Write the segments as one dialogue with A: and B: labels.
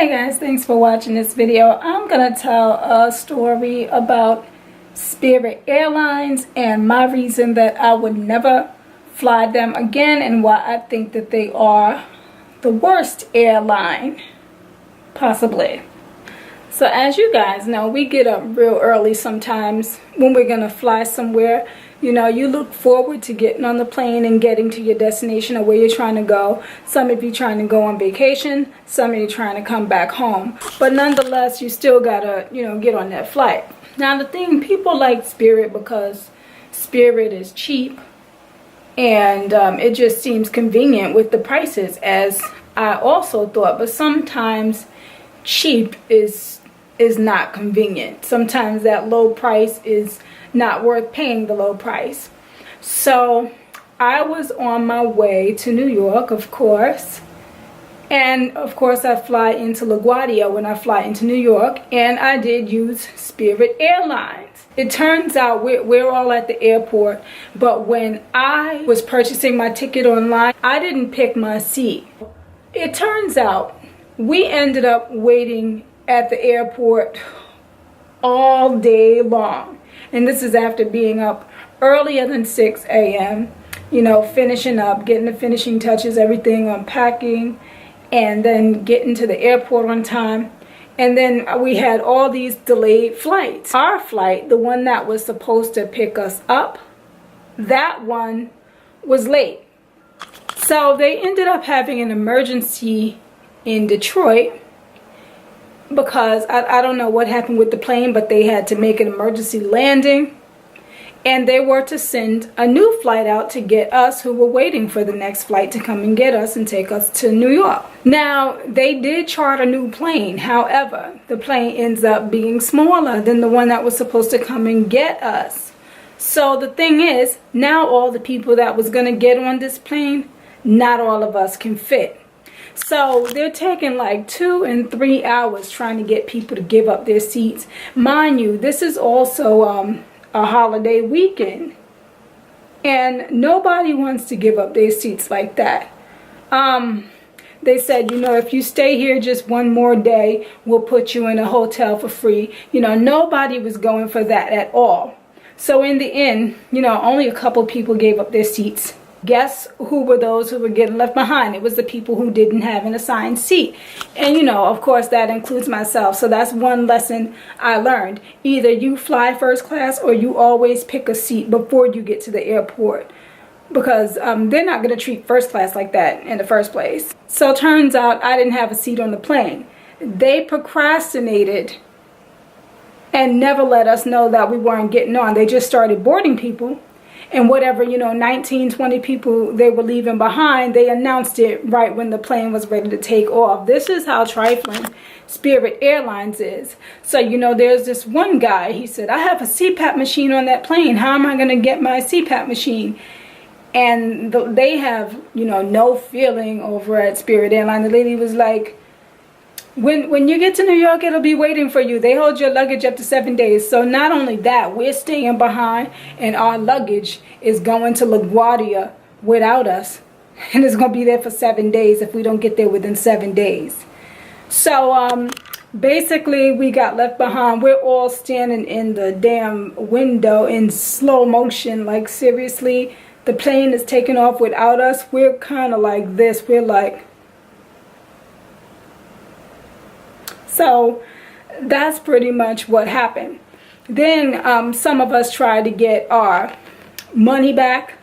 A: Hey guys, thanks for watching this video. I'm gonna tell a story about Spirit Airlines and my reason that I would never fly them again and why I think that they are the worst airline possibly. So as you guys know, we get up real early sometimes when we're gonna fly somewhere. You know, you look forward to getting on the plane and getting to your destination or where you're trying to go. Some of you trying to go on vacation, some of you trying to come back home. But nonetheless, you still gotta, get on that flight. Now the thing, people like Spirit because Spirit is cheap and it just seems convenient with the prices, as I also thought. But sometimes cheap is not convenient. Sometimes that low price is not worth paying the low price. So I was on my way to New York, of course, and of course I fly into LaGuardia when I fly into New York, and I did use Spirit Airlines. It turns out we're all at the airport, but when I was purchasing my ticket online, I didn't pick my seat. It turns out we ended up waiting at the airport all day long. And this is after being up earlier than 6 a.m., finishing up, getting the finishing touches, everything, unpacking, and then getting to the airport on time. And then we had all these delayed flights. Our flight, the one that was supposed to pick us up, that one was late. So they ended up having an emergency in Detroit because I don't know what happened with the plane, but they had to make an emergency landing, and they were to send a new flight out to get us who were waiting for the next flight to come and get us and take us to New York. Now they did chart a new plane, however the plane ends up being smaller than the one that was supposed to come and get us. So the thing is, now all the people that was going to get on this plane, not all of us can fit. So they're taking like 2 and 3 hours trying to get people to give up their seats. Mind you, this is also a holiday weekend, and nobody wants to give up their seats like that. They said, if you stay here just one more day, we'll put you in a hotel for free. Nobody was going for that at all. So in the end, only a couple people gave up their seats. Guess who were those who were getting left behind? It was the people who didn't have an assigned seat. And of course that includes myself. So that's one lesson I learned. Either you fly first class or you always pick a seat before you get to the airport, because they're not going to treat first class like that in the first place. So it turns out I didn't have a seat on the plane. They procrastinated and never let us know that we weren't getting on. They just started boarding people. And whatever, 19, 20 people they were leaving behind, they announced it right when the plane was ready to take off. This is how trifling Spirit Airlines is. So, there's this one guy, he said, I have a CPAP machine on that plane. How am I going to get my CPAP machine? And they have, no feeling over at Spirit Airlines. The lady was like, when you get to New York, it'll be waiting for you. They hold your luggage up to 7 days. So not only that, we're staying behind, and our luggage is going to LaGuardia without us. And it's going to be there for 7 days if we don't get there within 7 days. So basically, we got left behind. We're all standing in the damn window in slow motion. Like, seriously, the plane is taking off without us. We're kind of like this. We're like... So that's pretty much what happened. Then some of us tried to get our money back.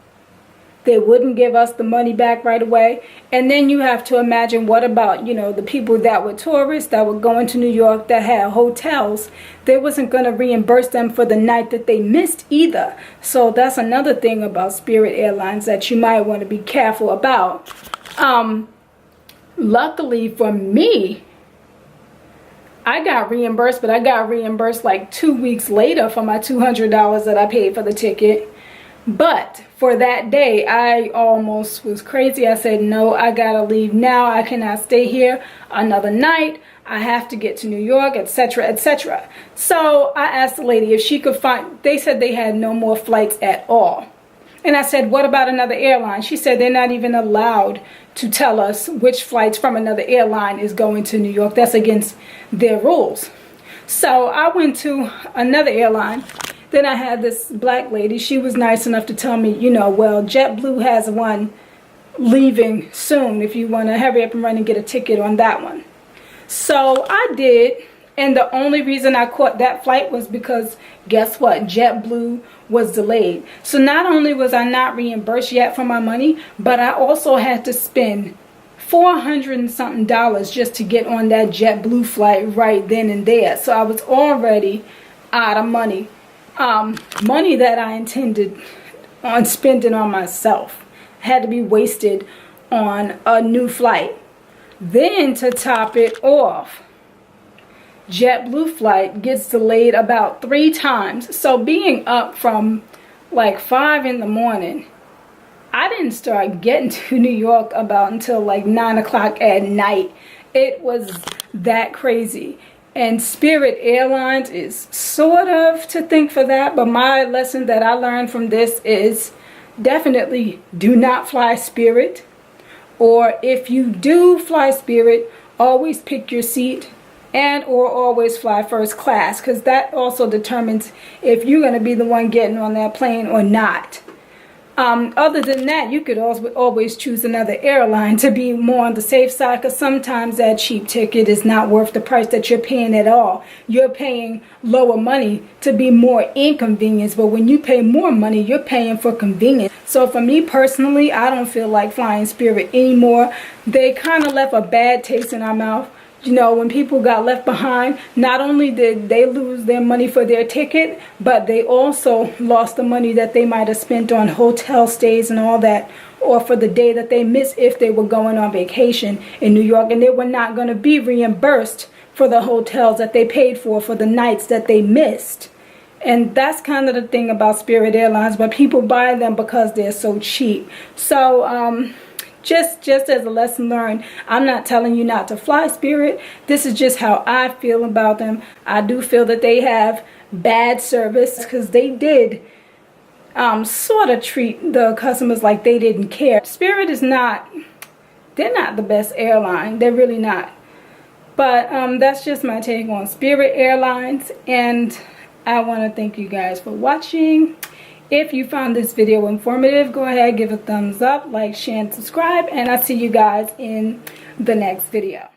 A: They wouldn't give us the money back right away. And then you have to imagine, what about, the people that were tourists that were going to New York that had hotels? They wasn't going to reimburse them for the night that they missed either. So that's another thing about Spirit Airlines that you might want to be careful about. Luckily for me, I got reimbursed, but I got reimbursed like 2 weeks later for my $200 that I paid for the ticket. But for that day, I almost was crazy. I said, no, I gotta leave now. I cannot stay here another night. I have to get to New York, etc., etc. So I asked the lady if she could find, they said they had no more flights at all. And I said, what about another airline? She said they're not even allowed to tell us which flights from another airline is going to New York. That's against their rules. So I went to another airline. Then I had this black lady. She was nice enough to tell me, you know, well, JetBlue has one leaving soon if you want to hurry up and run and get a ticket on that one. So I did. And the only reason I caught that flight was because, guess what? JetBlue was delayed. So not only was I not reimbursed yet for my money, but I also had to spend $400 and something just to get on that JetBlue flight right then and there. So I was already out of money. Money that I intended on spending on myself had to be wasted on a new flight. Then to top it off, JetBlue flight gets delayed about 3 times. So being up from like 5 in the morning, I didn't start getting to New York about until like 9 o'clock at night. It was that crazy. And Spirit Airlines is sort of to thank for that. But my lesson that I learned from this is definitely do not fly Spirit. Or if you do fly Spirit, always pick your seat. And or always fly first class, because that also determines if you're going to be the one getting on that plane or not. Other than that, you could always choose another airline to be more on the safe side, because sometimes that cheap ticket is not worth the price that you're paying at all. You're paying lower money to be more inconvenienced, but when you pay more money, you're paying for convenience. So for me personally, I don't feel like flying Spirit anymore. They kind of left a bad taste in our mouth. You know, when people got left behind, not only did they lose their money for their ticket, but they also lost the money that they might have spent on hotel stays and all that, or for the day that they missed if they were going on vacation in New York, and they were not going to be reimbursed for the hotels that they paid for the nights that they missed. And that's kind of the thing about Spirit Airlines, but people buy them because they're so cheap. So, just as a lesson learned, I'm not telling you not to fly Spirit. This is just how I feel about them. I do feel that they have bad service, because they did sort of treat the customers like they didn't care. Spirit is not, they're not the best airline. They're really not. But that's just my take on Spirit Airlines. And I want to thank you guys for watching. If you found this video informative, go ahead, give a thumbs up, like, share, and subscribe, and I'll see you guys in the next video.